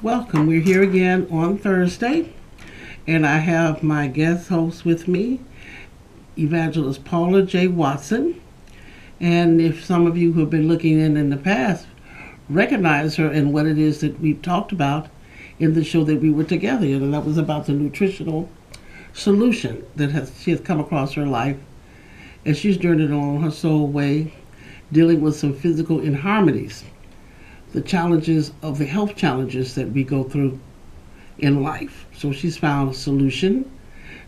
Welcome. We're here again on Thursday, and I have my guest host with me, Evangelist Paula J. Watson. And if some of you who have been looking in the past recognize her and what it is that we've talked about in the show that we were together in, and that was about the nutritional solution that she has come across her life as she's journeyed on her soul way, dealing with some physical inharmonies, the challenges of the health challenges that we go through in life. So she's found a solution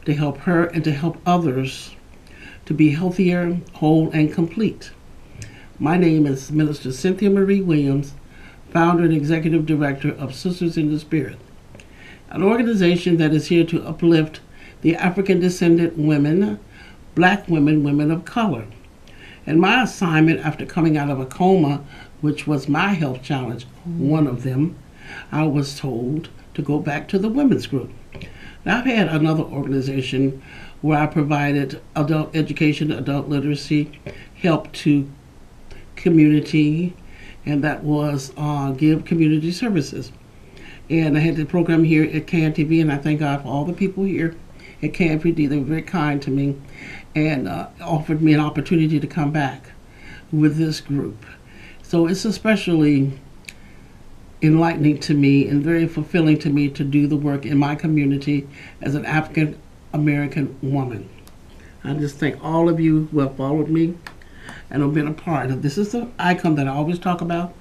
to help her and to help others to be healthier, whole, and complete. My name is Minister Cynthia Marie Williams, founder and executive director of Sisters in the Spirit, an organization that is here to uplift the African descendant women, black women, women of color. And my assignment after coming out of a coma, which was my health challenge, one of them, I was told to go back to the women's group. Now, I've had another organization where I provided adult education, adult literacy, help to community, and that was give community services. And I had the program here at KNTV, and I thank God for all the people here at KNPD. They were very kind to me and offered me an opportunity to come back with this group. So it's especially enlightening to me and very fulfilling to me to do the work in my community as an African American woman. I just thank all of you who have followed me and have been a part of this. Is the icon that I always talk about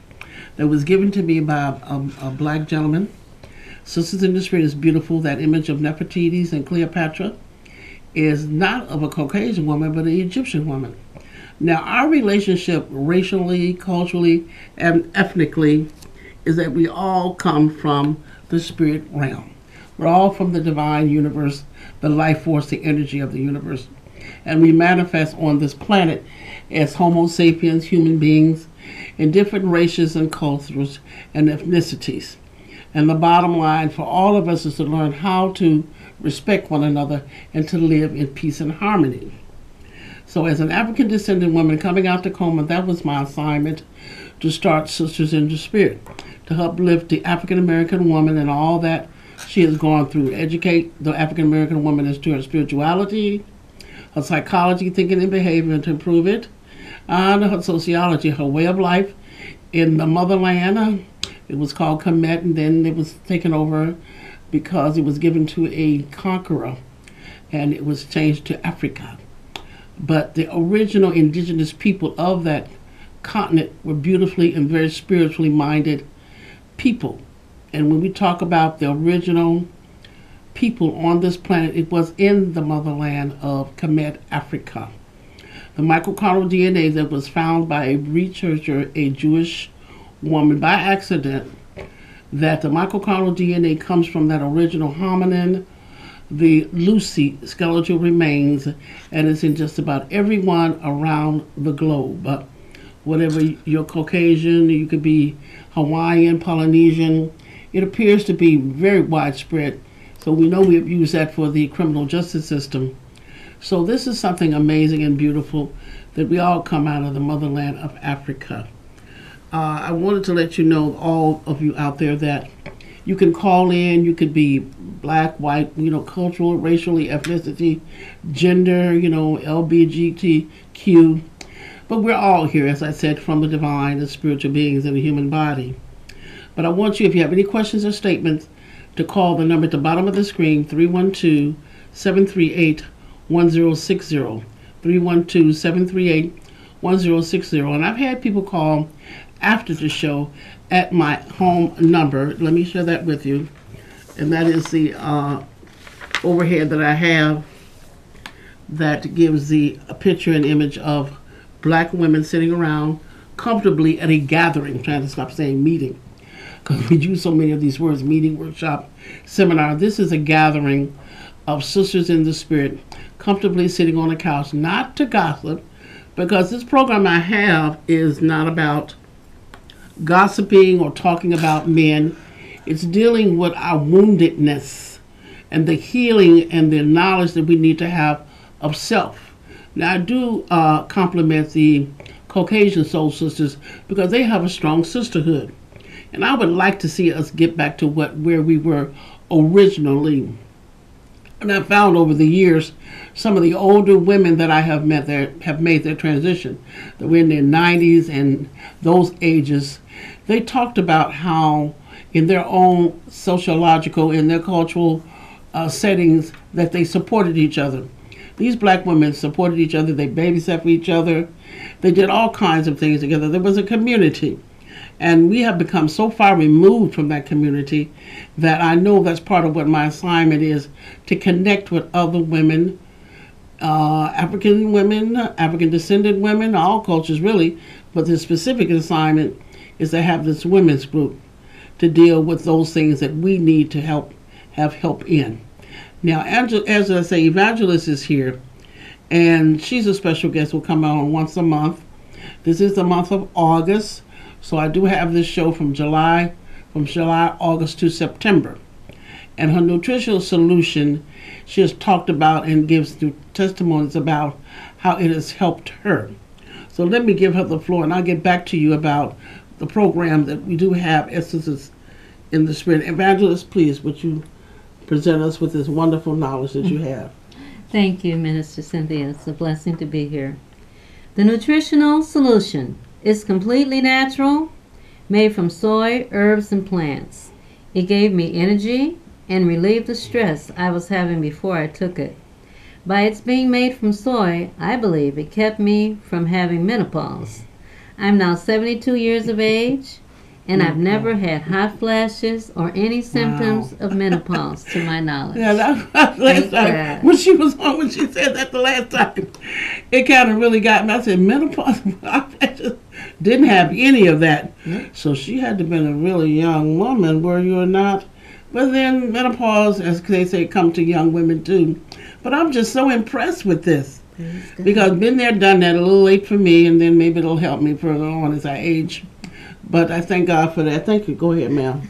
that was given to me by a black gentleman. Sisters in the Spirit is beautiful. That image of Nefertiti and Cleopatra is not of a Caucasian woman, but an Egyptian woman. Now, our relationship racially, culturally, and ethnically is that we all come from the spirit realm. We're all from the divine universe, the life force, the energy of the universe. And we manifest on this planet as Homo sapiens, human beings, in different races and cultures and ethnicities. And the bottom line for all of us is to learn how to respect one another and to live in peace and harmony. So as an African descendant woman coming out the coma, that was my assignment, to start Sisters in the Spirit, to help lift the African American woman and all that she has gone through, educate the African American woman as to her spirituality, her psychology, thinking, and behavior, and to improve it, and her sociology, her way of life in the motherland. It was called Kemet, and then it was taken over because it was given to a conqueror, and it was changed to Africa. But the original indigenous people of that continent were beautifully and very spiritually minded people. And when we talk about the original people on this planet, it was in the motherland of Kemet, Africa. The mitochondrial DNA that was found by a researcher, a Jewish woman, by accident, that the mitochondrial DNA comes from that original hominin, the Lucy skeletal remains, and it's in just about everyone around the globe. Whatever you're Caucasian, you could be Hawaiian, Polynesian, it appears to be very widespread. So we know we've used that for the criminal justice system. So this is something amazing and beautiful that we all come out of the motherland of Africa. I wanted to let you know, all of you out there, that you can call in. You could be black, white, cultural, racially, ethnicity, gender, LGBTQ. But we're all here, as I said, from the divine, the spiritual beings in the human body. But I want you, if you have any questions or statements, to call the number at the bottom of the screen, 312-738-1060. 312-738-1060. And I've had people call after the show at my home number. Let me share that with you. And that is the overhead that I have that gives a picture and image of black women sitting around comfortably at a gathering. I'm trying to stop saying meeting, because we use so many of these words: meeting, workshop, seminar. This is a gathering of sisters in the spirit, comfortably sitting on a couch, not to gossip, because this program I have is not about gossiping or talking about men. It's dealing with our woundedness and the healing and the knowledge that we need to have of self. Now, I do compliment the Caucasian soul sisters because they have a strong sisterhood. And I would like to see us get back to where we were originally. And I found over the years, some of the older women that I have met there have made their transition. That were in their 90s and those ages. They talked about how in their own sociological, in their cultural settings, that they supported each other. These black women supported each other. They babysat for each other. They did all kinds of things together. There was a community. And we have become so far removed from that community that I know that's part of what my assignment is, to connect with other women, African women, African descended women, all cultures really, but the specific assignment is to have this women's group to deal with those things that we need to have help in. Now, as I say, Evangelist is here, and she's a special guest. Will come on once a month. This is the month of August. So I do have this show from July, August to September. And her nutritional solution, she has talked about and gives testimonies about how it has helped her. So let me give her the floor, and I'll get back to you about the program that we do have, Essences in the Spirit. Evangelist, please, would you present us with this wonderful knowledge that you have? Thank you, Minister Cynthia. It's a blessing to be here. The nutritional solution is completely natural, made from soy, herbs, and plants. It gave me energy and relieved the stress I was having before I took it. By its being made from soy, I believe it kept me from having menopause. I'm now 72 years of age, and I've never had hot flashes or any symptoms of menopause, to my knowledge. Yeah, that's last time. When she was on, when she said that the last time, it kind of really got me. I said, menopause? I just didn't have any of that. So she had to have been a really young woman, were you or not? But then menopause, as they say, come to young women too. But I'm just so impressed with this. Because been there, done that, a little late for me, and then maybe it'll help me further on as I age. But I thank God for that. Thank you. Go ahead, ma'am.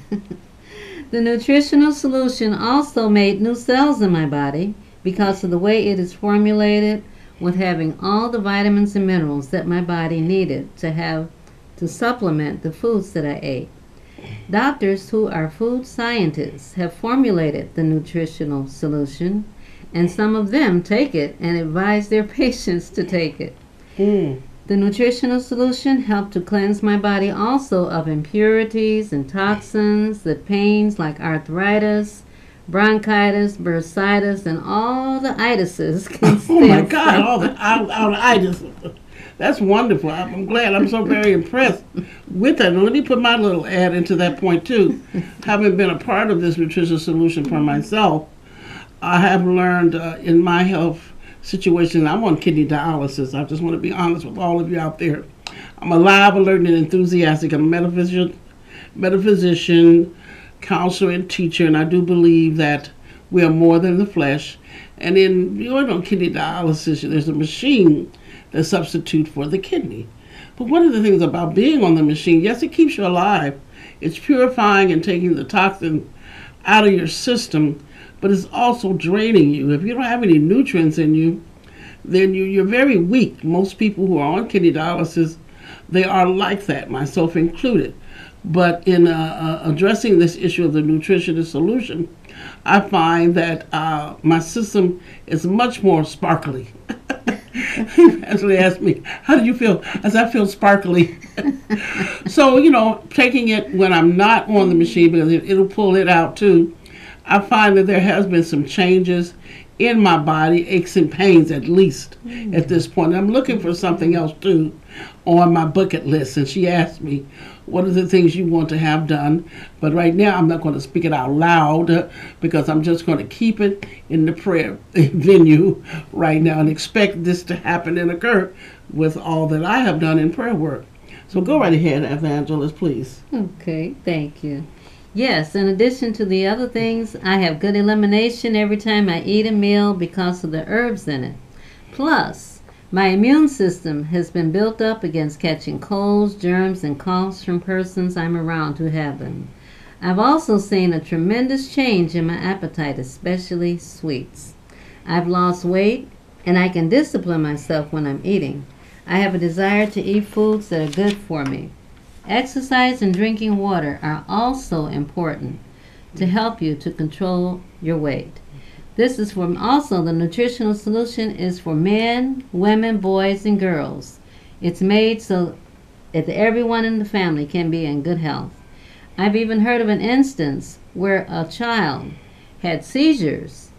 The nutritional solution also made new cells in my body because of the way it is formulated, with having all the vitamins and minerals that my body needed to supplement the foods that I ate. Doctors who are food scientists have formulated the nutritional solution, and some of them take it and advise their patients to take it. The nutritional solution helped to cleanse my body also of impurities and toxins, the pains like arthritis, bronchitis, bursitis, and all the itises. Oh my God, all the itis. That's wonderful. I'm glad. I'm so very impressed with that. And let me put my little ad into that point too. Having been a part of this nutritional solution for myself, I have learned in my health situation, I'm on kidney dialysis. I just want to be honest with all of you out there. I'm alive, alert, and enthusiastic. I'm a metaphysician, counselor, and teacher, and I do believe that we are more than the flesh. And in you're on kidney dialysis, there's a machine that substitutes for the kidney. But one of the things about being on the machine, yes, it keeps you alive. It's purifying and taking the toxin out of your system, but it's also draining you. If you don't have any nutrients in you, then you're very weak. Most people who are on kidney dialysis, they are like that, myself included. But in addressing this issue of the nutritional solution, I find that my system is much more sparkly. He actually asked me, how do you feel? I said, I feel sparkly. So, taking it when I'm not on the machine, because it'll pull it out too, I find that there has been some changes in my body, aches and pains at least at this point. I'm looking for something else too on my bucket list. And she asked me, what are the things you want to have done? But right now I'm not going to speak it out loud because I'm just going to keep it in the prayer venue right now and expect this to happen and occur with all that I have done in prayer work. So go right ahead, Evangelist, please. Okay, thank you. Yes, in addition to the other things, I have good elimination every time I eat a meal because of the herbs in it. Plus, my immune system has been built up against catching colds, germs, and coughs from persons I'm around who have them. I've also seen a tremendous change in my appetite, especially sweets. I've lost weight, and I can discipline myself when I'm eating. I have a desire to eat foods that are good for me. Exercise and drinking water are also important to help you to control your weight. This is for also the nutritional solution is for men, women, boys, and girls. It's made so that everyone in the family can be in good health. I've even heard of an instance where a child had seizures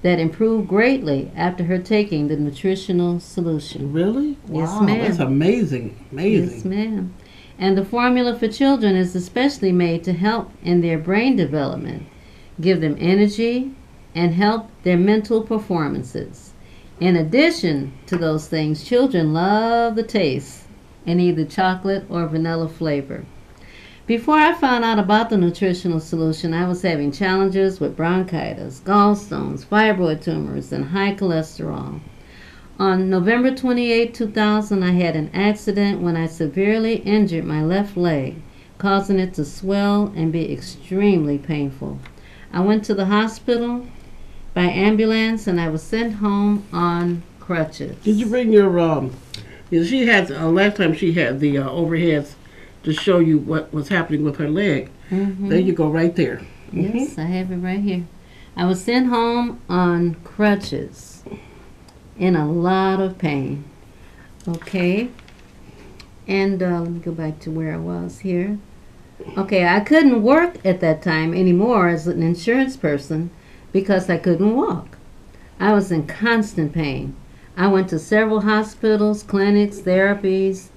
that improved greatly after her taking the nutritional solution. Really? Yes, Wow, ma'am. that's amazing. Amazing. Yes, ma'am. And the formula for children is especially made to help in their brain development, give them energy, and help their mental performances. In addition to those things, children love the taste in either chocolate or vanilla flavor. Before I found out about the nutritional solution, I was having challenges with bronchitis, gallstones, fibroid tumors, and high cholesterol. On November 28, 2000, I had an accident when I severely injured my left leg, causing it to swell and be extremely painful. I went to the hospital by ambulance and I was sent home on crutches. Did you bring your she had last time she had the overheads to show you what was happening with her leg. Mm-hmm. There you go, right there. Yes, I have it right here. I was sent home on crutches in a lot of pain. Okay. And let me go back to where I was here. Okay, I couldn't work at that time anymore as an insurance person because I couldn't walk. I was in constant pain. I went to several hospitals, clinics, therapies,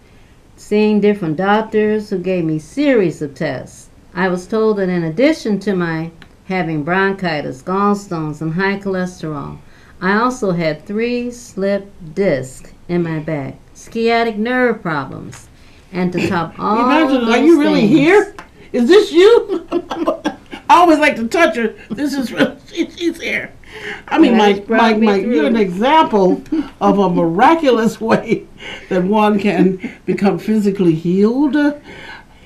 seeing different doctors who gave me series of tests. I was told that in addition to my having bronchitis, gallstones, and high cholesterol, I also had 3 slipped discs in my back, sciatic nerve problems, and to top all Imagine, those are you really things, here? Is this you? I always like to touch her. This is she's here. I mean, That's brought me through. you're an example of a miraculous way that one can become physically healed,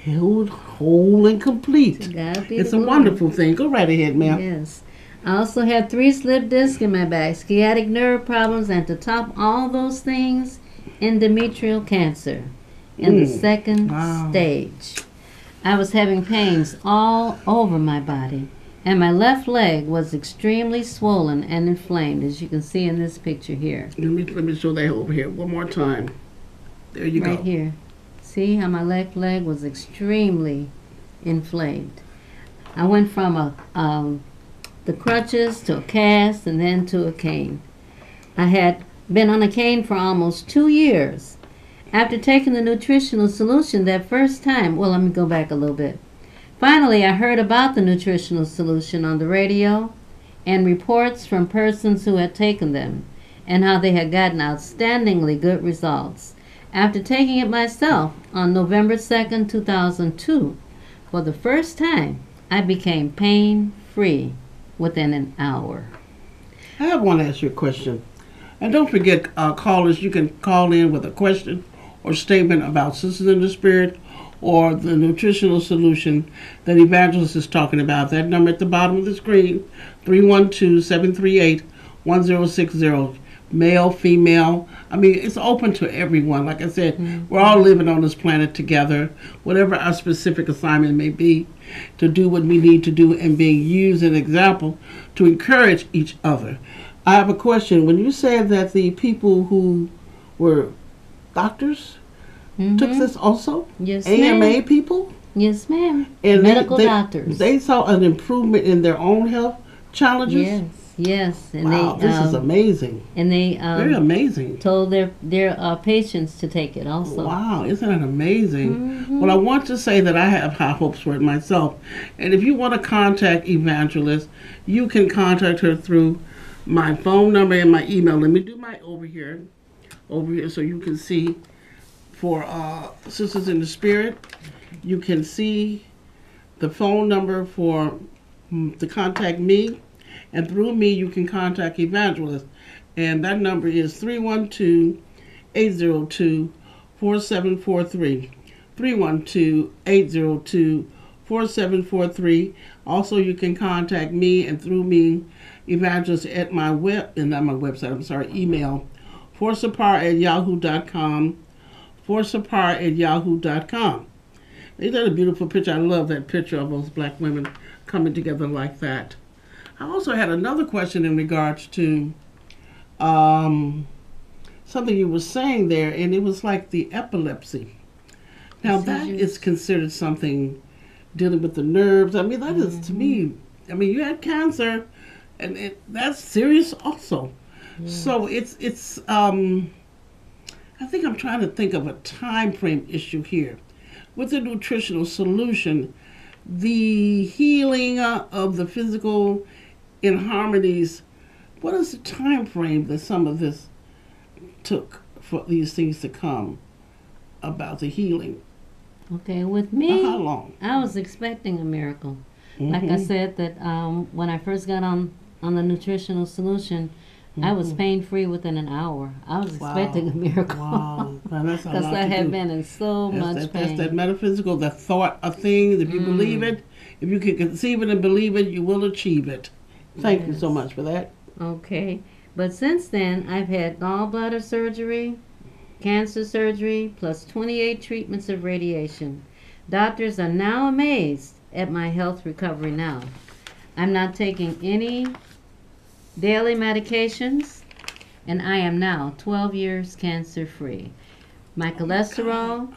whole, and complete. To God be It's the a glory. wonderful thing. Go right ahead, ma'am. Yes. I also had 3 slipped discs in my back, sciatic nerve problems, and to top all those things, endometrial cancer in the second Wow. stage. I was having pains all over my body, and my left leg was extremely swollen and inflamed, as you can see in this picture here. Let me show that over here one more time. There you Right go. here. See how my left leg was extremely inflamed. I went from the crutches to a cast and then to a cane. I had been on a cane for almost 2 years. After taking the nutritional solution that first time, well, let me go back a little bit. Finally, I heard about the nutritional solution on the radio and reports from persons who had taken them and how they had gotten outstandingly good results. After taking it myself on November 2nd, 2002, for the first time, I became pain-free within an hour. I want to ask you a question. And don't forget, callers, you can call in with a question or statement about Sisters in the Spirit or the nutritional solution that Evangelist is talking about. That number at the bottom of the screen, 312-738-1060. Male, female. I mean, it's open to everyone. Like I said, we're all living on this planet together, whatever our specific assignment may be, to do what we need to do and being used as an example to encourage each other. I have a question. When you said that the people who were doctors took this also? Yes, AMA ma'am. people? Yes, ma'am. And Medical doctors. They saw an improvement in their own health challenges? Yes. And Wow, they, this is amazing. And they Very amazing. told their patients to take it also. Wow, isn't that amazing? Well, I want to say that I have high hopes for it myself. And if you want to contact Evangelist, you can contact her through my phone number and my email. Let me do my over here so you can see. For Sisters in the Spirit, you can see the phone number for to contact me, and through me you can contact Evangelist, and that number is 312-802-4743. 312-802-4743. Also, you can contact me, and through me, Evangelist, at my email, forsapar@yahoo.com, forsapar@yahoo.com. Isn't that a beautiful picture? I love that picture of those black women coming together like that. I also had another question in regards to um, something you were saying there, and it was like the epilepsy. Now, that is considered something dealing with the nerves. I mean, that is, to me, I mean, you had cancer, and that's serious also. So I think I'm trying to think of a time frame issue here. With the nutritional solution, the healing of the physical inharmonies, what is the time frame that some of this took for these things to come about the healing? Okay, with me, How long? I was expecting a miracle. Like I said, that when I first got on the nutritional solution, I was pain free within an hour. I was expecting a miracle. Wow. Because I had been in so much pain. That's that metaphysical, the thought of things. If you believe it, if you can conceive it and believe it, you will achieve it. Thank you so much for that. Okay. But since then, I've had gallbladder surgery, cancer surgery, plus 28 treatments of radiation. Doctors are now amazed at my health recovery now. I'm not taking any daily medications, and I am now 12 years cancer free. My cholesterol,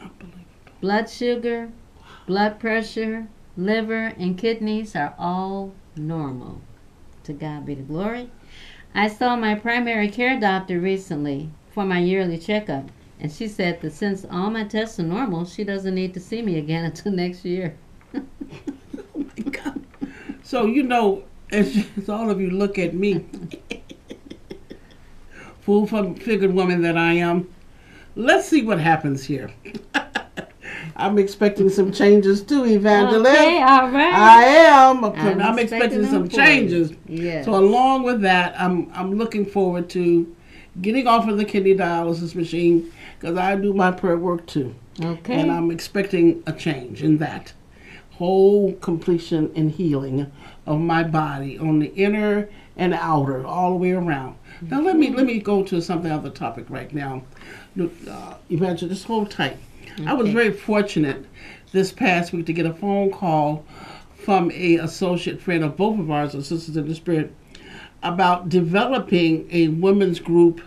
blood sugar, blood pressure, liver, and kidneys are all normal. To God be the glory. I saw my primary care doctor recently for my yearly checkup, and she said that since all my tests are normal, she doesn't need to see me again until next year. Oh my God. So, as all of you look at me, full-figured woman that I am, let's see what happens here. I'm expecting some changes too, Evangelist. Okay, all right. I am. I'm expecting expecting some changes. Yes. So along with that, I'm looking forward to getting off of the kidney dialysis machine because I do my prayer work too. Okay. And I'm expecting a change in that whole completion and healing of my body on the inner and outer, all the way around. Now let me go to something other topic right now. Evangelist, hold tight. Okay. I was very fortunate this past week to get a phone call from a associate friend of both of ours, our Sisters in the Spirit, about developing a women's group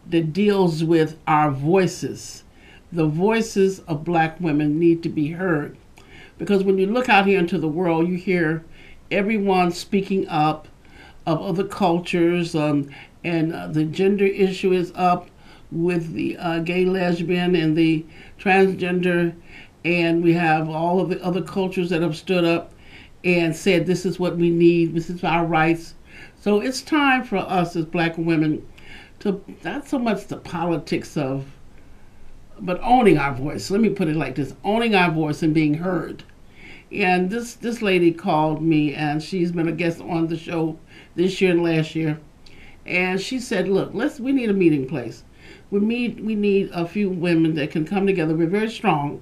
that deals with our voices. The voices of black women need to be heard. Because when you look out here into the world, you hear everyone speaking up of other cultures, and the gender issue is up with the gay, lesbian, and the transgender, and we have all of the other cultures that have stood up and said this is what we need, this is our rights. So it's time for us as black women to, not so much the politics of, but owning our voice. Let me put it like this, owning our voice and being heard. And this lady called me, and she's been a guest on the show this year and last year. And she said, look, we need a meeting place. We need a few women that can come together. We're very strong,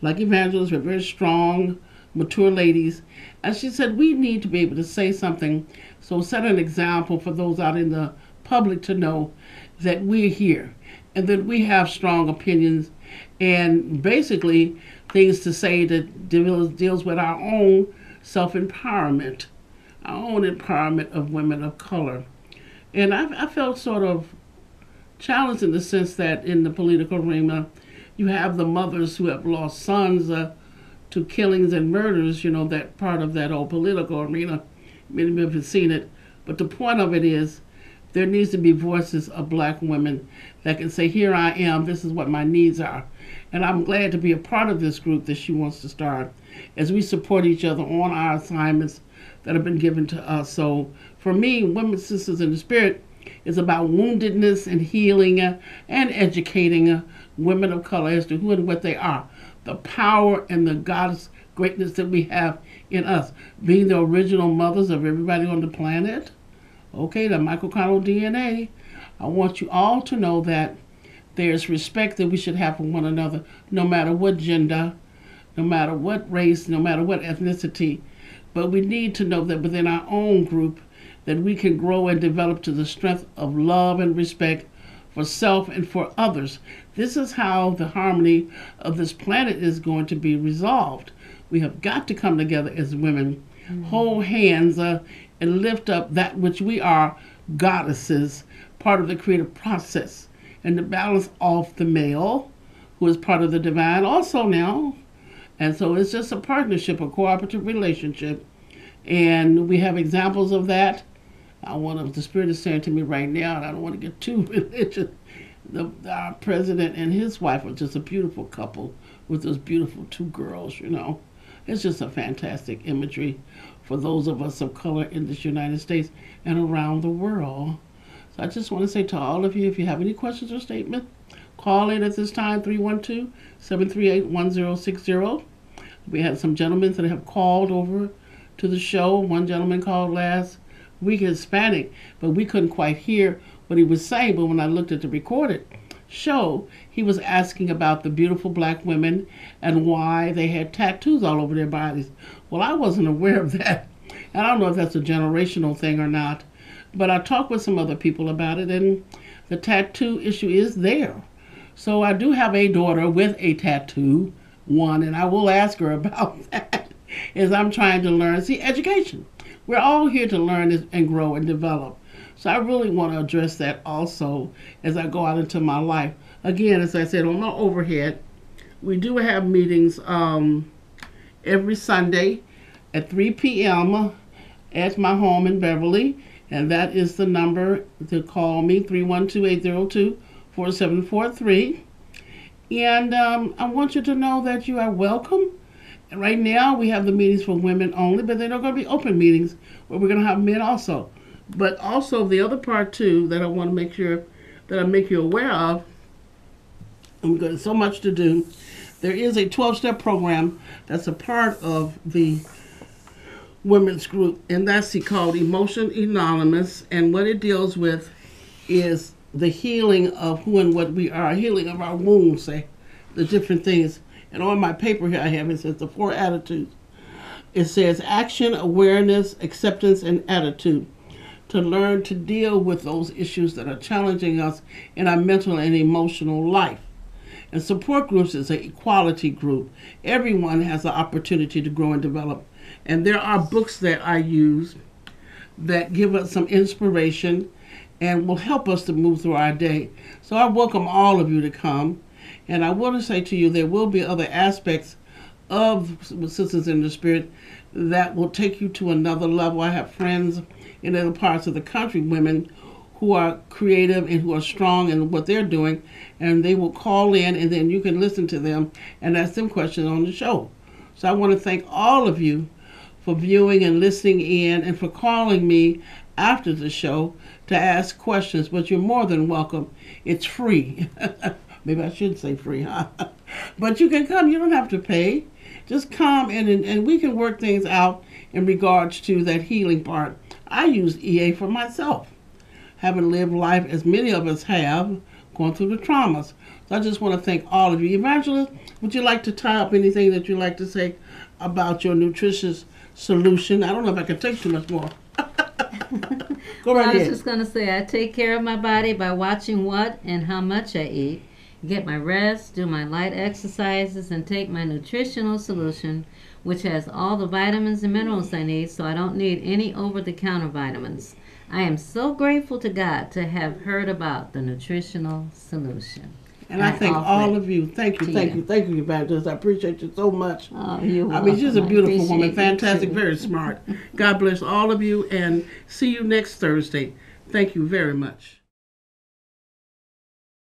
like evangelists. We're very strong, mature ladies. And she said, we need to be able to say something, so set an example for those out in the public to know that we're here and that we have strong opinions and basically things to say that deals with our own self-empowerment, our own empowerment of women of color. And I felt sort of challenged in the sense that in the political arena, you have the mothers who have lost sons to killings and murders, that part of that old political arena. Many of you have seen it. But the point of it is there needs to be voices of black women that can say, here I am, this is what my needs are. And I'm glad to be a part of this group that she wants to start as we support each other on our assignments that have been given to us. So for me, Women Sisters in the Spirit is about woundedness and healing and educating women of color as to who and what they are. The power and the God's greatness that we have in us. Being the original mothers of everybody on the planet. Okay, the mitochondrial DNA. I want you all to know that there's respect that we should have for one another, no matter what gender, no matter what race, no matter what ethnicity. But we need to know that within our own group, that we can grow and develop to the strength of love and respect for self and for others. This is how the harmony of this planet is going to be resolved. We have got to come together as women, hold hands, and lift up that which we are, goddesses, part of the creative process, and to balance off the male, who is part of the divine also now. And so it's just a partnership, a cooperative relationship. And we have examples of that. The Spirit is saying to me right now, and I don't want to get too religious, our president and his wife are just a beautiful couple with those beautiful two girls, you know. It's just a fantastic imagery for those of us of color in this United States and around the world. So I just want to say to all of you, if you have any questions or statements, call in at this time, 312-738-1060. We had some gentlemen that have called over to the show. One gentleman called last week, Hispanic, but we couldn't quite hear what he was saying. But when I looked at the recorded show, he was asking about the beautiful black women and why they had tattoos all over their bodies. Well, I wasn't aware of that. I don't know if that's a generational thing or not, but I talked with some other people about it, and the tattoo issue is there. So I do have a daughter with a tattoo, one, and I will ask her about that as I'm trying to learn. See, education. We're all here to learn and grow and develop. So I really want to address that also as I go out into my life. Again, as I said, on my overhead, we do have meetings every Sunday at 3 p.m. at my home in Beverly. And that is the number to call me, 312-802-4743. And I want you to know that you are welcome. And right now we have the meetings for women only, but they're not going to be open meetings where we're going to have men also. But also the other part too that I want to make sure that I make you aware of, and we've got so much to do, there is a 12-step program that's a part of the women's group, and that's called Emotion Anonymous, and what it deals with is the healing of who and what we are, healing of our wounds, the different things. And on my paper here I have, it says the 4 attitudes. It says action, awareness, acceptance, and attitude, to learn to deal with those issues that are challenging us in our mental and emotional life. And support groups is an equality group. Everyone has the opportunity to grow and develop. And there are books that I use that give us some inspiration and will help us to move through our day. So I welcome all of you to come. And I want to say to you, there will be other aspects of Sisters in the Spirit that will take you to another level. I have friends in other parts of the country, women who are creative and who are strong in what they're doing, and they will call in, and then you can listen to them and ask them questions on the show. So I want to thank all of you for viewing and listening in, and for calling me after the show to ask questions. But you're more than welcome. It's free. Maybe I should say free, huh? But you can come. You don't have to pay. Just come and we can work things out in regards to that healing part. I use EA for myself, having lived life as many of us have, going through the traumas. So I just want to thank all of you. Evangelist, would you like to tie up anything that you'd like to say about your nutritious solution? I don't know if I can take too much more. Go right I was ahead. just going to say, I take care of my body by watching what and how much I eat, get my rest, do my light exercises, and take my nutritional solution, which has all the vitamins and minerals I need, so I don't need any over-the-counter vitamins. I am so grateful to God to have heard about the nutritional solution. And I thank all of you. Thank you, Evangelist. I appreciate you so much. Oh, you're welcome. I mean, she's a beautiful woman, You fantastic, too. very smart. God bless all of you, and see you next Thursday. Thank you very much.